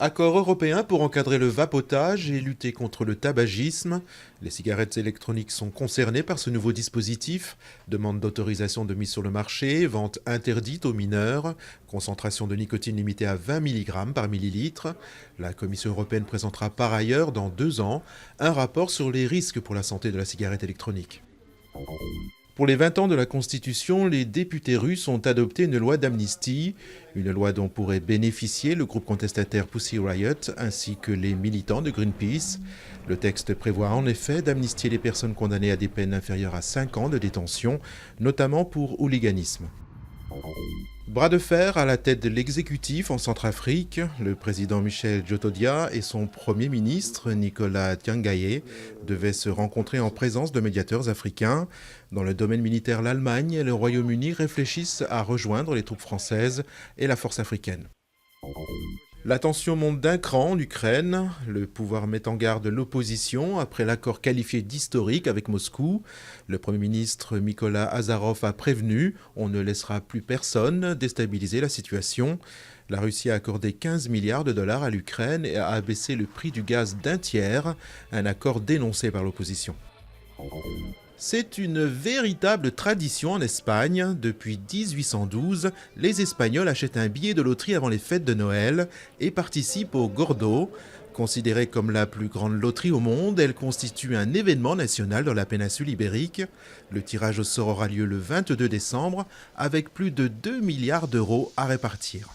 Accord européen pour encadrer le vapotage et lutter contre le tabagisme. Les cigarettes électroniques sont concernées par ce nouveau dispositif. Demande d'autorisation de mise sur le marché, vente interdite aux mineurs, concentration de nicotine limitée à 20 mg par millilitre. La Commission européenne présentera par ailleurs dans 2 ans un rapport sur les risques pour la santé de la cigarette électronique. Pour les 20 ans de la Constitution, les députés russes ont adopté une loi d'amnistie, une loi dont pourrait bénéficier le groupe contestataire Pussy Riot ainsi que les militants de Greenpeace. Le texte prévoit en effet d'amnistier les personnes condamnées à des peines inférieures à 5 ans de détention, notamment pour hooliganisme. Bras de fer à la tête de l'exécutif en Centrafrique, le président Michel Djotodia et son premier ministre Nicolas Tiangaye devaient se rencontrer en présence de médiateurs africains. Dans le domaine militaire, l'Allemagne et le Royaume-Uni réfléchissent à rejoindre les troupes françaises et la force africaine. La tension monte d'un cran en Ukraine. Le pouvoir met en garde l'opposition après l'accord qualifié d'historique avec Moscou. Le Premier ministre Mykola Azarov a prévenu « on ne laissera plus personne déstabiliser la situation ». La Russie a accordé 15 milliards de dollars à l'Ukraine et a abaissé le prix du gaz d'un tiers, un accord dénoncé par l'opposition. C'est une véritable tradition en Espagne. Depuis 1812, les Espagnols achètent un billet de loterie avant les fêtes de Noël et participent au Gordo. Considérée comme la plus grande loterie au monde, elle constitue un événement national dans la péninsule ibérique. Le tirage au sort aura lieu le 22 décembre avec plus de 2 milliards d'euros à répartir.